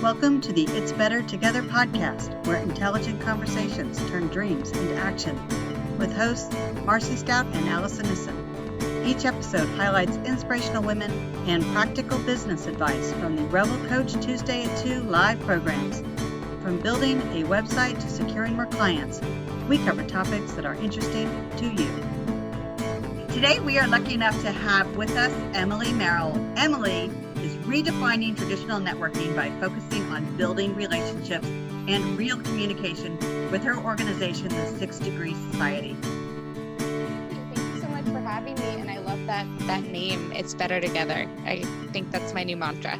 Welcome to the It's Better Together podcast, where intelligent conversations turn dreams into action, with hosts Marcy Stout and Allison Nissen. Each episode highlights inspirational women and practical business advice from the Revel Coach Tuesday at 2 live programs. From building a website to securing more clients, we cover topics that are interesting to you. Today, we are lucky enough to have with us Emily Merrell. Emily is redefining traditional networking by focusing on building relationships and real communication with her organization, the 6 Degree Society. Thank you so much for having me, and I love that name, It's Better Together. I think that's my new mantra.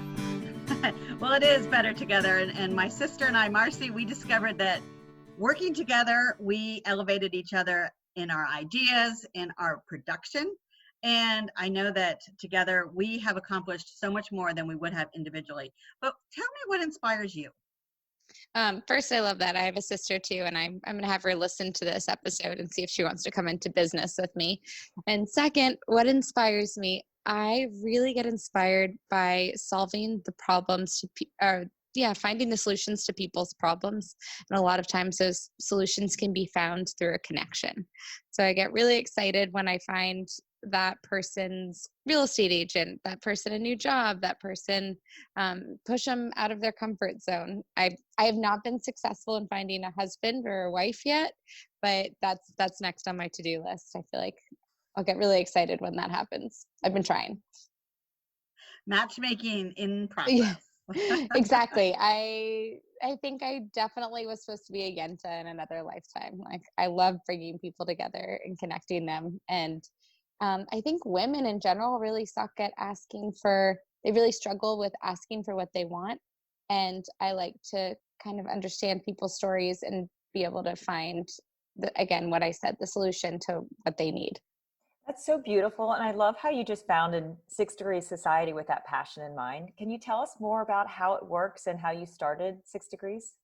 Well, it is better together, and my sister and I, Marcy, we discovered that working together, we elevated each other in our ideas, in our production. And I know that together we have accomplished so much more than we would have individually. But tell me what inspires you. First, I love that. I have a sister too, and I'm going to have her listen to this episode and see if she wants to come into business with me. And second, what inspires me? I really get inspired by solving the problems finding the solutions to people's problems. And a lot of times those solutions can be found through a connection. So I get really excited when I find that person's real estate agent, that person a new job, that person push them out of their comfort zone. I have not been successful in finding a husband or a wife yet, but that's next on my to-do list. I feel like I'll get really excited when that happens. I've been trying. Matchmaking in progress. Yeah. Exactly. I think I definitely was supposed to be a Yenta in another lifetime. Like, I love bringing people together and connecting them. And I think women in general really suck at they really struggle with asking for what they want. And I like to kind of understand people's stories and be able to find, what I said, the solution to what they need. That's so beautiful. And I love how you just founded 6 Degree Society with that passion in mind. Can you tell us more about how it works and how you started 6 Degrees?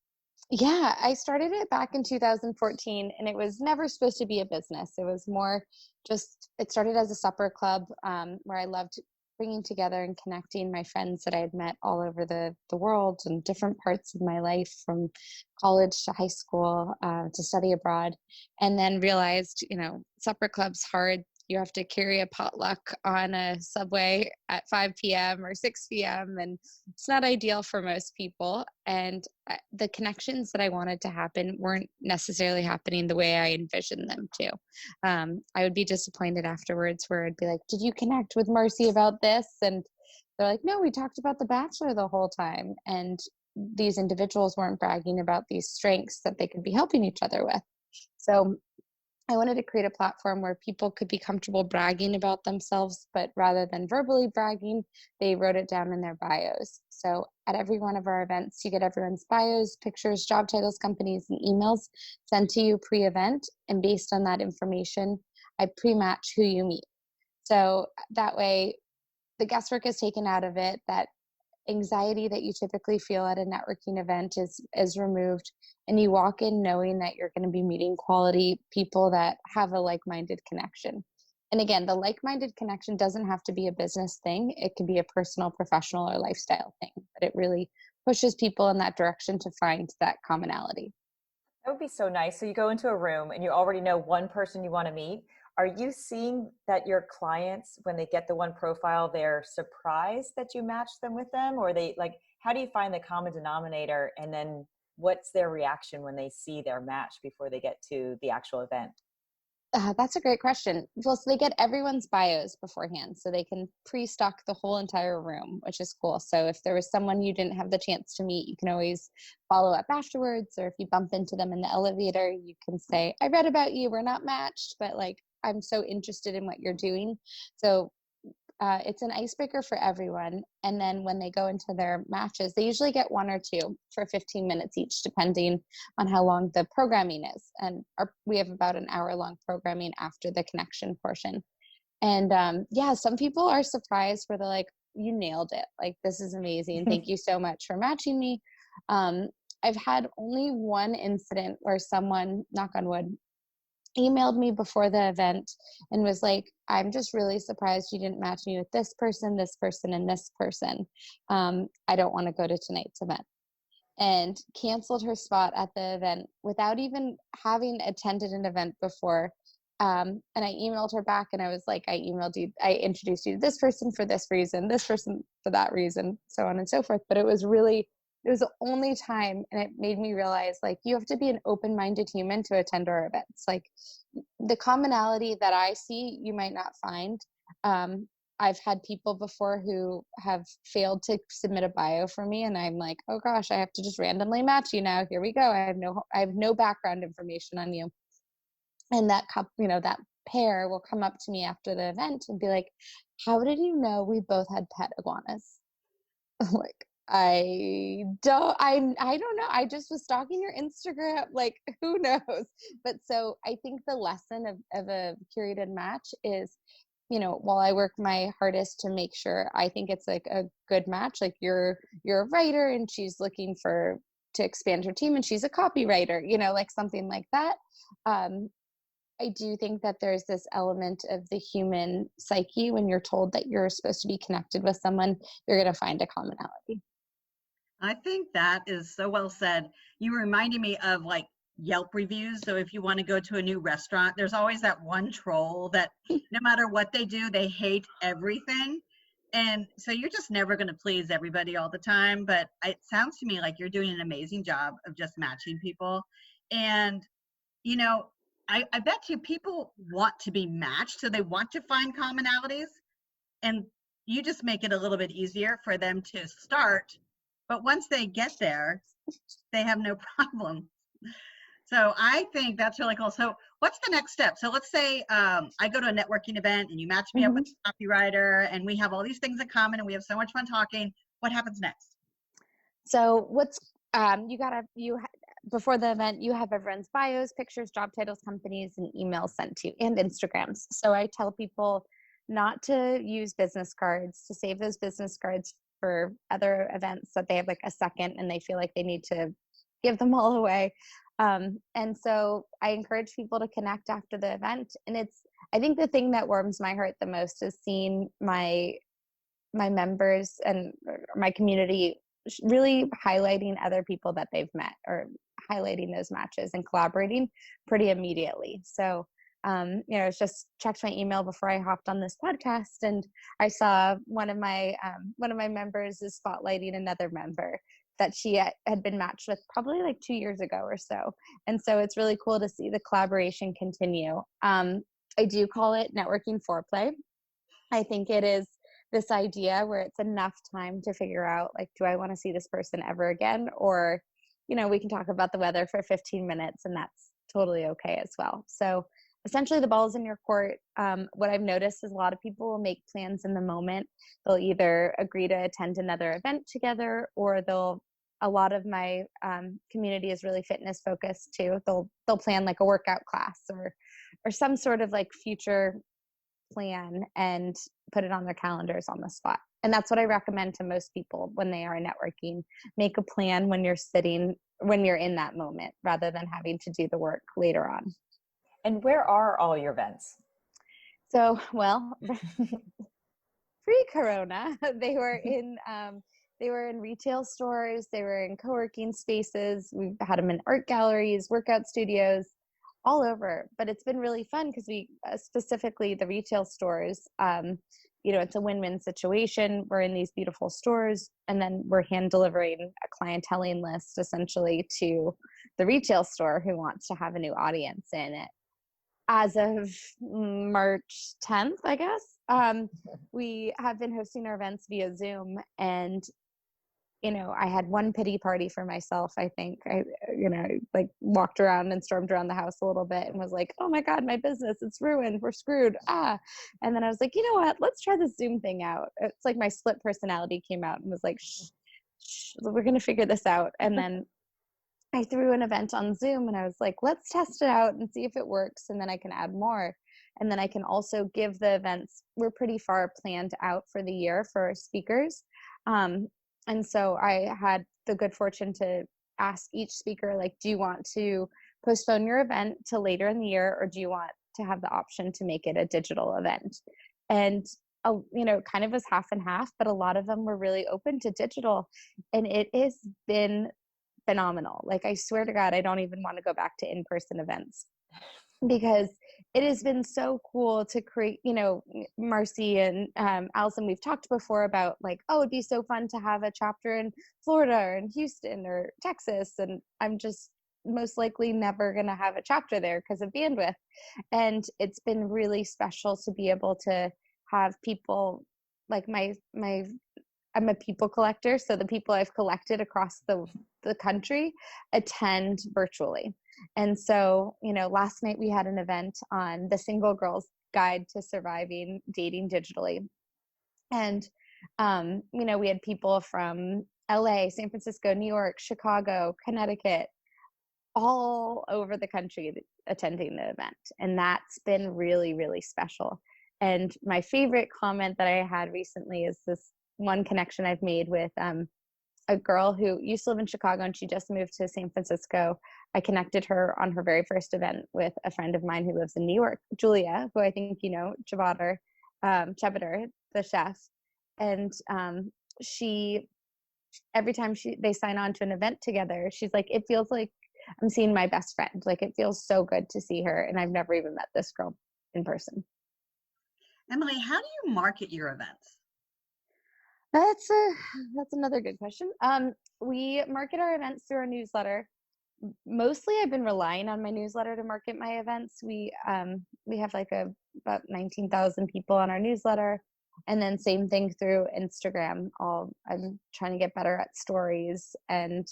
Yeah, I started it back in 2014, and it was never supposed to be a business. It was more it started as a supper club where I loved bringing together and connecting my friends that I had met all over the world and different parts of my life, from college to high school to study abroad, and then realized, supper club's hard. You have to carry a potluck on a subway at 5 p.m. or 6 p.m. and it's not ideal for most people. And the connections that I wanted to happen weren't necessarily happening the way I envisioned them to. I would be disappointed afterwards where I'd be like, did you connect with Marcy about this? And they're like, no, we talked about The Bachelor the whole time. And these individuals weren't bragging about these strengths that they could be helping each other with. So I wanted to create a platform where people could be comfortable bragging about themselves, but rather than verbally bragging, they wrote it down in their bios. So at every one of our events, you get everyone's bios, pictures, job titles, companies, and emails sent to you pre-event. And based on that information, I pre-match who you meet. So that way, the guesswork is taken out of it. That anxiety that you typically feel at a networking event is removed, and you walk in knowing that you're going to be meeting quality people that have a like-minded connection. And again, the like-minded connection doesn't have to be a business thing. It can be a personal, professional, or lifestyle thing, but it really pushes people in that direction to find that commonality. That would be so nice. So you go into a room and you already know one person you want to meet. Are you seeing that your clients, when they get the one profile, they're surprised that you match them with them? Or how do you find the common denominator? And then what's their reaction when they see their match before they get to the actual event? That's a great question. Well, so they get everyone's bios beforehand, so they can pre-stock the whole entire room, which is cool. So if there was someone you didn't have the chance to meet, you can always follow up afterwards, or if you bump into them in the elevator, you can say, I read about you, we're not matched, but I'm so interested in what you're doing. So it's an icebreaker for everyone. And then when they go into their matches, they usually get 1 or 2 for 15 minutes each, depending on how long the programming is. And we have about an hour-long programming after the connection portion. And some people are surprised where they're like, you nailed it. Like, this is amazing. Thank you so much for matching me. I've had only one incident where someone, knock on wood, emailed me before the event and was like, I'm just really surprised you didn't match me with this person, and this person. I don't want to go to tonight's event. and canceled her spot at the event without even having attended an event before. And I emailed her back and I was like, I introduced you to this person for this reason, this person for that reason, so on and so forth. But it was the only time, and it made me realize, like, you have to be an open-minded human to attend our events. Like, the commonality that I see, you might not find. Um, I've had people before who have failed to submit a bio for me, and I'm like, oh gosh, I have to just randomly match you now. Here we go. I have no background information on you. And that that pair will come up to me after the event and be like, how did you know we both had pet iguanas? I'm like, I don't know. I just was stalking your Instagram. Like, who knows? But so I think the lesson of a curated match is, while I work my hardest to make sure I think it's like a good match, like you're a writer and she's looking to expand her team and she's a copywriter, like something like that. I do think that there's this element of the human psyche. When you're told that you're supposed to be connected with someone, you're going to find a commonality. I think that is so well said. You reminded me of like Yelp reviews. So if you want to go to a new restaurant, there's always that one troll that no matter what they do, they hate everything. And so you're just never going to please everybody all the time. But it sounds to me like you're doing an amazing job of just matching people. And, you know, I bet you people want to be matched. So they want to find commonalities. And you just make it a little bit easier for them to start. But once they get there, they have no problem. So I think that's really cool. So what's the next step? So let's say I go to a networking event and you match me up with a copywriter and we have all these things in common and we have so much fun talking. What happens next? So what's before the event, you have everyone's bios, pictures, job titles, companies, and emails sent to you, and Instagrams. So I tell people not to use business cards, to save those business cards for other events that they have like a second and they feel like they need to give them all away. And so I encourage people to connect after the event. And I think the thing that warms my heart the most is seeing my members and my community really highlighting other people that they've met, or highlighting those matches and collaborating pretty immediately. So it's just checked my email before I hopped on this podcast, and I saw one of my members is spotlighting another member that she had been matched with probably like 2 years ago or so. And so it's really cool to see the collaboration continue. I do call it networking foreplay. I think it is this idea where it's enough time to figure out, like, do I want to see this person ever again? Or, we can talk about the weather for 15 minutes and that's totally okay as well. So essentially the ball's in your court. What I've noticed is a lot of people will make plans in the moment. They'll either agree to attend another event together, or a lot of my community is really fitness focused too. They'll plan like a workout class or some sort of like future plan and put it on their calendars on the spot. And that's what I recommend to most people when they are networking. Make a plan when you're in that moment, rather than having to do the work later on. And where are all your events? So, well, pre-corona, they were in retail stores, they were in co-working spaces, we had them in art galleries, workout studios, all over. But it's been really fun because we specifically the retail stores, it's a win-win situation. We're in these beautiful stores, and then we're hand delivering a clienteling list essentially to the retail store who wants to have a new audience in it. As of March 10th, I guess, we have been hosting our events via Zoom, and I had one pity party for myself. I think I like walked around and stormed around the house a little bit and was like, oh my God, my business, it's ruined. We're screwed. And then I was like, you know what? Let's try this Zoom thing out. It's like my split personality came out and was like, shh, we're going to figure this out. And then I threw an event on Zoom and I was like, let's test it out and see if it works. And then I can add more. And then I can also give the events, we're pretty far planned out for the year for our speakers. And so I had the good fortune to ask each speaker, like, do you want to postpone your event to later in the year, or do you want to have the option to make it a digital event? And, kind of was half and half, but a lot of them were really open to digital. And it has been phenomenal. Like, I swear to God, I don't even want to go back to in-person events, because it has been so cool to create, Marcy and Allison, we've talked before about like, oh, it'd be so fun to have a chapter in Florida or in Houston or Texas. And I'm just most likely never going to have a chapter there because of bandwidth. And it's been really special to be able to have people like my I'm a people collector. So the people I've collected across the country attend virtually. And so, last night we had an event on the Single Girl's Guide to Surviving Dating Digitally. And, we had people from LA, San Francisco, New York, Chicago, Connecticut, all over the country attending the event. And that's been really, really special. And my favorite comment that I had recently is this one connection I've made with a girl who used to live in Chicago and she just moved to San Francisco. I connected her on her very first event with a friend of mine who lives in New York, Julia, who I think you know, Chavader, the chef. And she, every time they sign on to an event together, she's like, it feels like I'm seeing my best friend. Like, it feels so good to see her. And I've never even met this girl in person. Emily, how do you market your events? That's another good question. We market our events through our newsletter. Mostly I've been relying on my newsletter to market my events. We have like about 19,000 people on our newsletter, and then same thing through Instagram. I'm trying to get better at stories and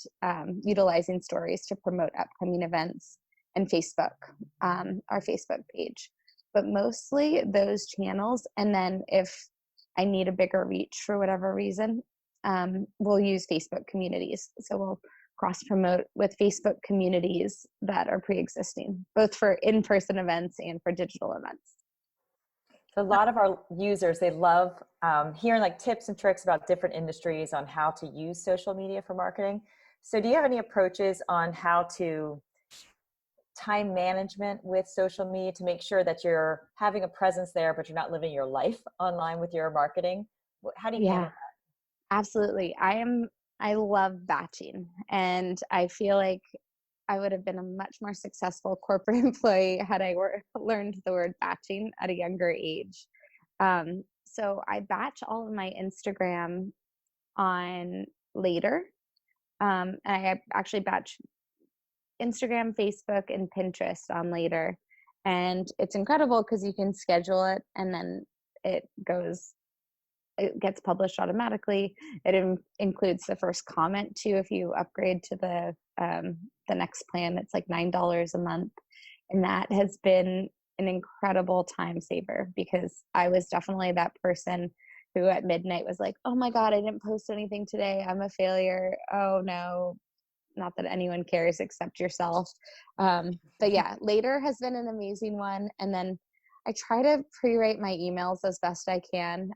utilizing stories to promote upcoming events, and Facebook, our Facebook page. But mostly those channels. And then if I need a bigger reach for whatever reason, we'll use Facebook communities. So we'll cross promote with Facebook communities that are pre-existing, both for in-person events and for digital events. A lot of our users, they love hearing like tips and tricks about different industries on how to use social media for marketing. So do you have any approaches on how to time management with social media to make sure that you're having a presence there, but you're not living your life online with your marketing? How do you handle that? Absolutely. I love batching, and I feel like I would have been a much more successful corporate employee had I learned the word batching at a younger age. So I batch all of my Instagram on Later. And I actually batch Instagram, Facebook, and Pinterest on Later. And it's incredible because you can schedule it and then it gets published automatically. It includes the first comment too. If you upgrade to the next plan, it's like $9 a month. And that has been an incredible time saver, because I was definitely that person who at midnight was like, oh my God, I didn't post anything today. I'm a failure. Oh no, not that anyone cares except yourself. But yeah, Later has been an amazing one. And then I try to pre-write my emails as best I can.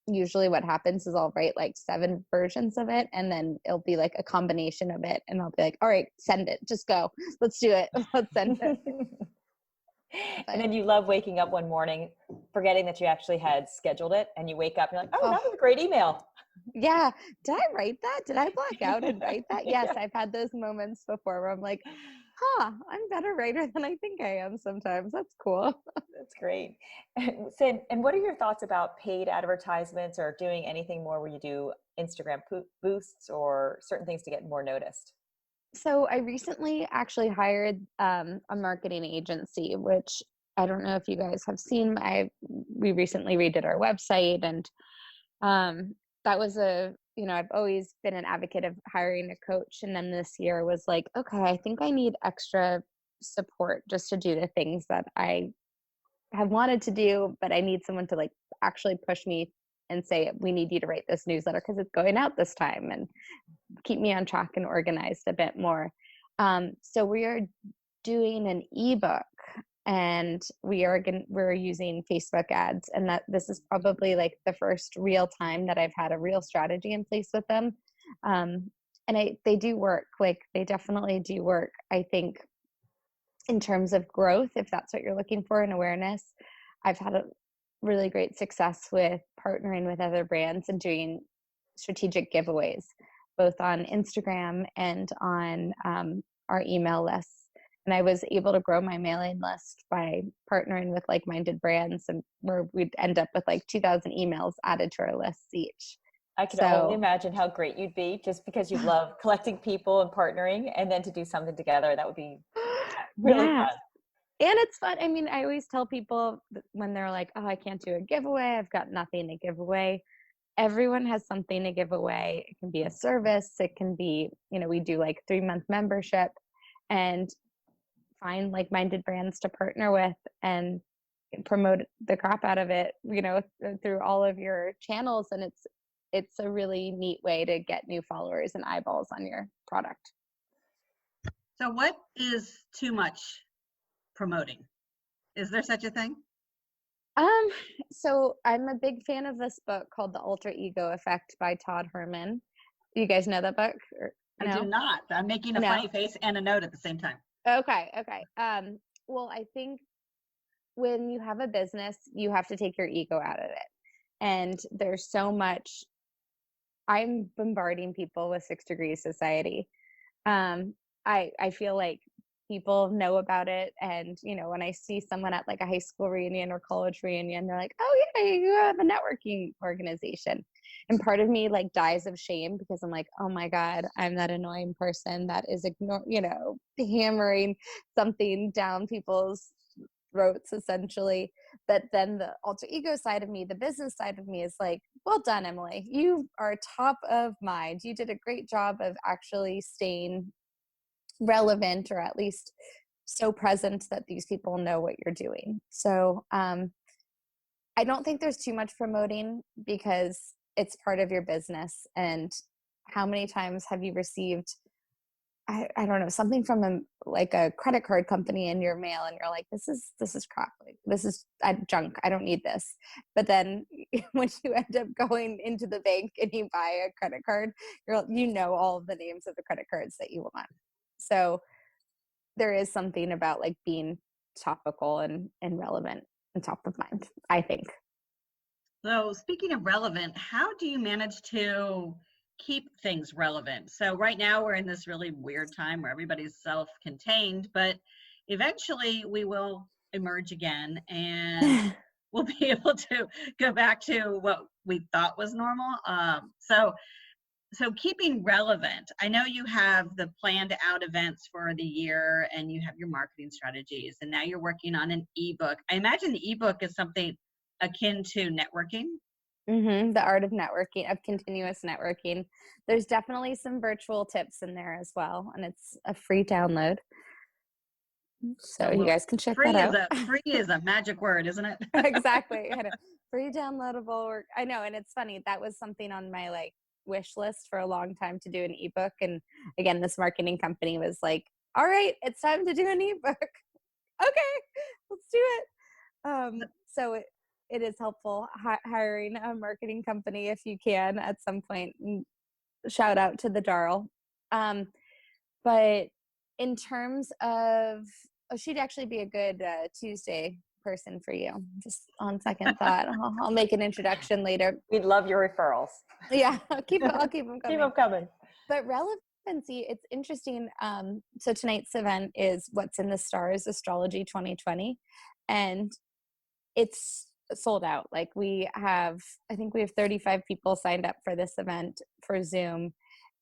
Usually what happens is I'll write like 7 versions of it, and then it'll be like a combination of it, and I'll be like, all right, send it, just go, let's do it, let's send it. And then you love waking up one morning forgetting that you actually had scheduled it, and you wake up and you're like, oh, that was a great email. Yeah, did I write that? Did I black out and write that? Yes, I've had those moments before where I'm like, I'm a better writer than I think I am sometimes. That's cool. That's great. So, and what are your thoughts about paid advertisements or doing anything more where you do Instagram boosts or certain things to get more noticed? So I recently actually hired a marketing agency, which I don't know if you guys have seen. We recently redid our website, and that was I've always been an advocate of hiring a coach. And then this year was like, okay, I think I need extra support just to do the things that I have wanted to do, but I need someone to like actually push me and say, we need you to write this newsletter because it's going out this time, and keep me on track and organized a bit more. So we are doing an ebook, and we're using Facebook ads, and that this is probably like the first real time that I've had a real strategy in place with them. And they do work. Like, they definitely do work. I think in terms of growth, if that's what you're looking for in awareness, I've had a really great success with partnering with other brands and doing strategic giveaways. both on Instagram and on our email lists. And I was able to grow my mailing list by partnering with like-minded brands, and where we'd end up with like 2,000 emails added to our lists each. I can only imagine how great you'd be, just because you love collecting people and partnering, and then to do something together. That would be really yeah. fun. And it's fun. I mean, I always tell people when they're like, oh, I can't do a giveaway, I've got nothing to give away. Everyone has something to give away. It can be a service. It can be, we do like 3-month membership, and find like-minded brands to partner with and promote the crap out of it, through all of your channels. And it's a really neat way to get new followers and eyeballs on your product. So what is too much promoting? Is there such a thing? So I'm a big fan of this book called The Alter Ego Effect by Todd Herman. You guys know that book? I do not. I'm making a funny face and a note at the same time. Okay. Well, I think when you have a business, you have to take your ego out of it. And there's so much. I'm bombarding people with 6 Degrees Society. I feel like people know about it, and when I see someone at like a high school reunion or college reunion, they're like, oh yeah, you have a networking organization, and part of me like dies of shame, because I'm like, oh my god, I'm that annoying person that is hammering something down people's throats essentially. But then the alter ego side of me, the business side of me, is like, well done, Emily, you are top of mind, you did a great job of actually staying relevant, or at least so present that these people know what you're doing. So I don't think there's too much promoting, because it's part of your business. And how many times have you received, I don't know, something from a credit card company in your mail, and you're like, this is crap, like, this is junk, I don't need this. But then when you end up going into the bank and you buy a credit card, all of the names of the credit cards that you want. So there is something about like being topical and relevant and top of mind, I think. So speaking of relevant, how do you manage to keep things relevant? So right now we're in this really weird time where everybody's self-contained, but eventually we will emerge again, and we'll be able to go back to what we thought was normal. So keeping relevant, I know you have the planned out events for the year, and you have your marketing strategies, and now you're working on an ebook. I imagine the ebook is something akin to networking. The art of networking, of continuous networking. There's definitely some virtual tips in there as well, and it's a free download, so you guys can check that out. Free is a magic word, isn't it? Exactly. Free downloadable work. I know, and it's funny, that was something on my like wish list for a long time, to do an ebook. And again, this marketing company was like, all right, it's time to do an ebook. Okay, let's do it. So it is helpful hiring a marketing company if you can at some point. Shout out to the Darl. But in terms of, she'd actually be a good Tuesday person for you. Just on second thought, I'll make an introduction later. We'd love your referrals. Yeah, I'll keep them coming. Keep them coming. But relevancy, it's interesting. So tonight's event is What's in the Stars Astrology 2020, and it's sold out. Like I think we have 35 people signed up for this event for Zoom,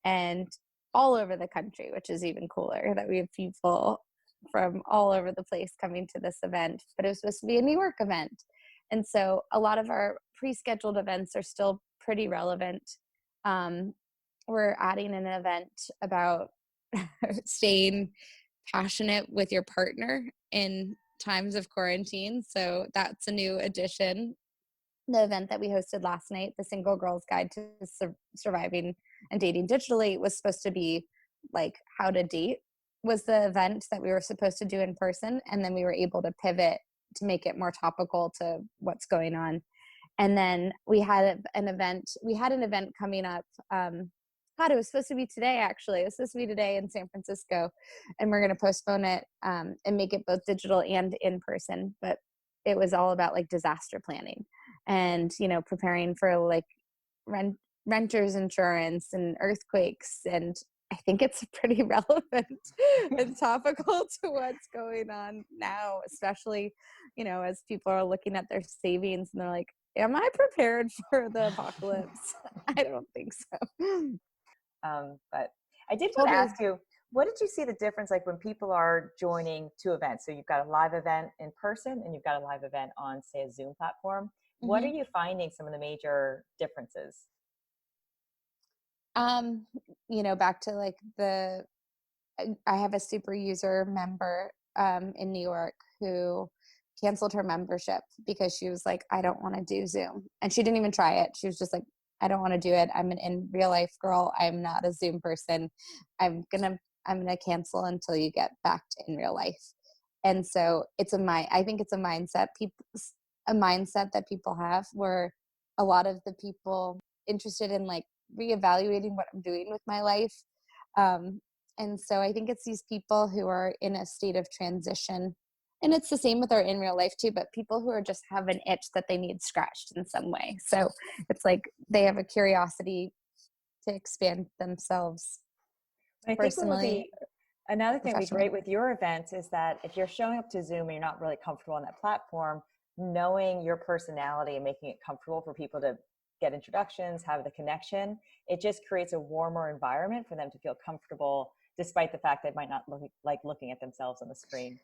and all over the country, which is even cooler that we have people from all over the place coming to this event. But it was supposed to be a New York event. And so a lot of our pre-scheduled events are still pretty relevant. We're adding an event about staying passionate with your partner in times of quarantine. So that's a new addition. The event that we hosted last night, the Single Girl's Guide to Surviving and Dating Digitally, was supposed to be like how to date, was the event that we were supposed to do in person. And then we were able to pivot to make it more topical to what's going on. And then we had an event coming up. It was supposed to be today, actually. It was supposed to be today in San Francisco, and we're going to postpone it and make it both digital and in person. But it was all about like disaster planning and, preparing for like renter's insurance and earthquakes. And I think it's pretty relevant and topical to what's going on now, especially, as people are looking at their savings and they're like, am I prepared for the apocalypse? I don't think so. But I did want to Totally. ask you, what did you see the difference like when people are joining two events? So you've got a live event in person and you've got a live event on, say, a Zoom platform. What are Mm-hmm. you finding some of the major differences? Um, back to like I have a super user member in New York who canceled her membership because she was like, I don't want to do Zoom. And she didn't even try it. She was just like, I don't want to do it. I'm an in real life girl. I'm not a Zoom person. I'm gonna cancel until you get back to in real life. And so I think it's a mindset that people have, where a lot of the people interested in like reevaluating what I'm doing with my life. And so I think it's these people who are in a state of transition. And it's the same with our in real life too, but people who are just have an itch that they need scratched in some way. So it's like they have a curiosity to expand themselves I think what would personally, be another thing would be professionally. great with your events is that if you're showing up to Zoom and you're not really comfortable on that platform, knowing your personality and making it comfortable for people to get introductions, have the connection, it just creates a warmer environment for them to feel comfortable, despite the fact they might not look like looking at themselves on the screen.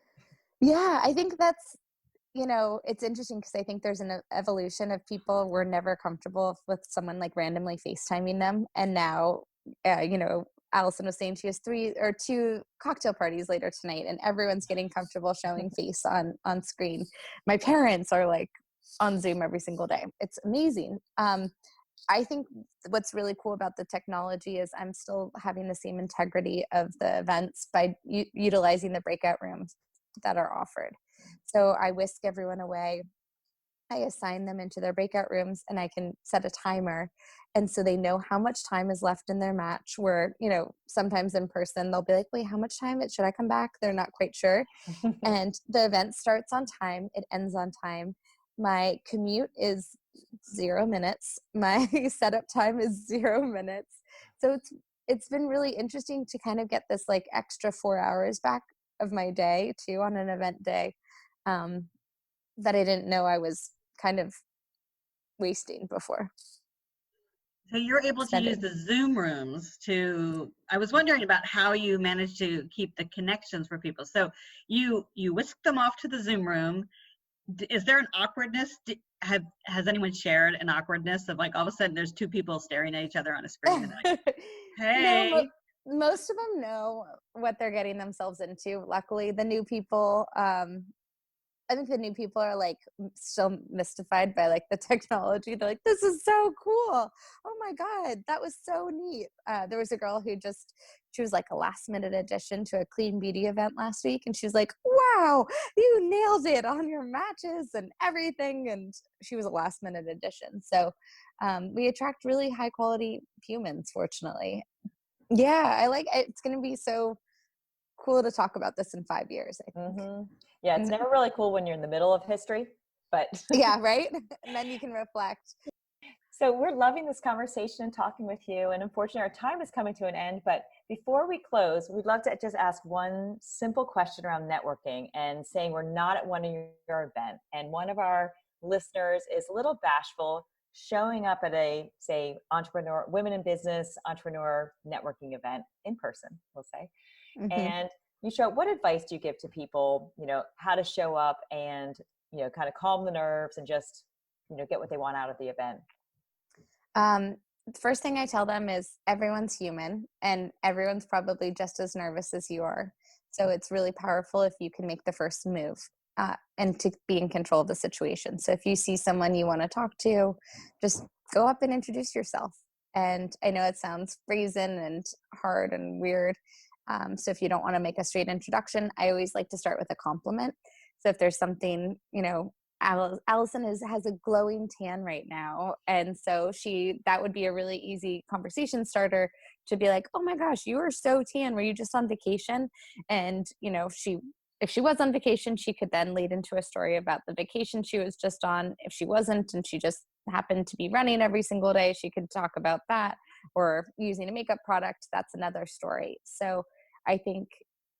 Yeah, I think it's interesting because I think there's an evolution of people were never comfortable with someone like randomly FaceTiming them. And now, Allison was saying she has 2 cocktail parties later tonight and everyone's getting comfortable showing face on screen. My parents are like on Zoom every single day. It's amazing. I think what's really cool about the technology is I'm still having the same integrity of the events by utilizing the breakout rooms that are offered. So I whisk everyone away. I assign them into their breakout rooms and I can set a timer. And so they know how much time is left in their match, where, sometimes in person, they'll be like, wait, how much time? Should I come back? They're not quite sure. And the event starts on time. It ends on time. My commute is 0 minutes. My setup time is 0 minutes. So it's been really interesting to kind of get this like extra 4 hours back of my day too on an event day, that I didn't know I was kind of wasting before. So you're able to use Extended. the Zoom rooms I was wondering about how you manage to keep the connections for people. So you whisk them off to the Zoom room. Is there an awkwardness? Has anyone shared an awkwardness of like all of a sudden there's 2 people staring at each other on a screen and like, No, hey? most of them know what they're getting themselves into. Luckily, the new people, I think the new people are like still mystified by like the technology. They're like, this is so cool. Oh my God, that was so neat. There was a girl she was like a last minute addition to a clean beauty event last week. And she was like, wow, you nailed it on your matches and everything. And she was a last minute addition. So we attract really high quality humans, fortunately. Yeah, it's going to be so cool to talk about this in 5 years, I think. Mm-hmm. Yeah, it's And never really cool when you're in the middle of history, but yeah, right. And then you can reflect. so we're loving this conversation and talking with you. And unfortunately, our time is coming to an end. But before we close, we'd love to just ask one simple question around networking and saying we're not at one of your event. And one of our listeners is a little bashful showing up at a, say, women in business, entrepreneur networking event in person, we'll say. Mm-hmm. And you show, what advice do you give to people, how to show up and, kind of calm the nerves and just, get what they want out of the event? The first thing I tell them is everyone's human and everyone's probably just as nervous as you are. So it's really powerful if you can make the first move, and to be in control of the situation. So if you see someone you want to talk to, just go up and introduce yourself. And I know it sounds brazen and hard and weird. So if you don't want to make a straight introduction, I always like to start with a compliment. So if there's something, Allison has a glowing tan right now. And so that would be a really easy conversation starter to be like, oh my gosh, you are so tan. Were you just on vacation? And, if she was on vacation, she could then lead into a story about the vacation she was just on. If she wasn't and she just happened to be running every single day, she could talk about that, or using a makeup product, that's another story. So I think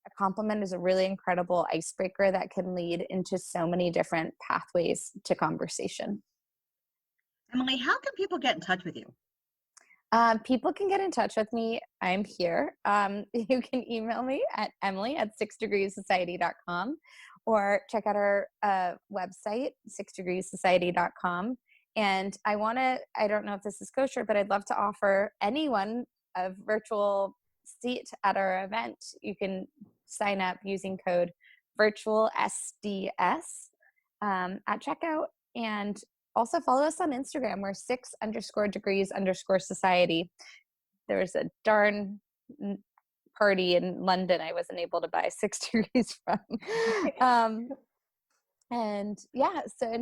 a compliment is a really incredible icebreaker that can lead into so many different pathways to conversation. Emily, how can people get in touch with you? People can get in touch with me. I'm here. You can email me at emily@sixdegreessociety.com, or check out our website, sixdegreessociety.com. And I don't know if this is kosher, but I'd love to offer anyone a virtual seat at our event. You can sign up using code virtual SDS at checkout. And also follow us on Instagram. We're 6_degrees_society. There was a darn party in London I wasn't able to buy 6 degrees from. And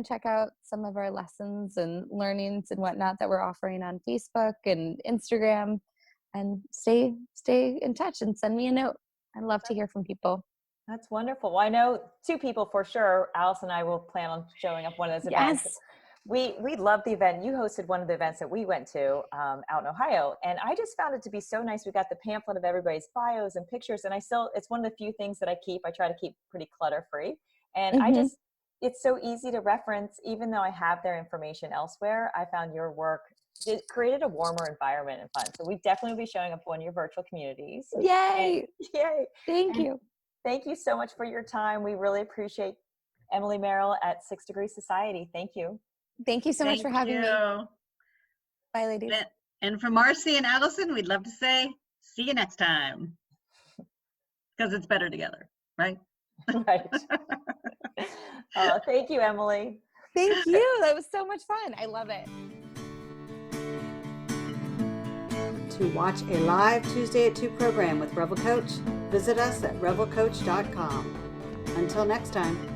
check out some of our lessons and learnings and whatnot that we're offering on Facebook and Instagram, and stay in touch and send me a note. I'd love to hear from people. That's wonderful. Well, I know 2 people for sure. Alice and I will plan on showing up one of those events. Yes. We love the event. You hosted one of the events that we went to out in Ohio, and I just found it to be so nice. We got the pamphlet of everybody's bios and pictures, and it's one of the few things that I keep. I try to keep pretty clutter free, and it's so easy to reference. Even though I have their information elsewhere, I found your work, it created a warmer environment and fun. So we definitely will be showing up one of your virtual communities. Yay! Yay! Thank you. Thank you so much for your time. We really appreciate Emily Merrell at 6 Degrees Society. Thank you. Thank you so much for having me. Bye, ladies. And from Marcy and Allison, we'd love to say, see you next time. Because it's better together, right? Right. Thank you, Emily. Thank you. That was so much fun. I love it. To watch a live Tuesday at 2 program with Revel Coach, visit us at revelcoach.com. Until next time.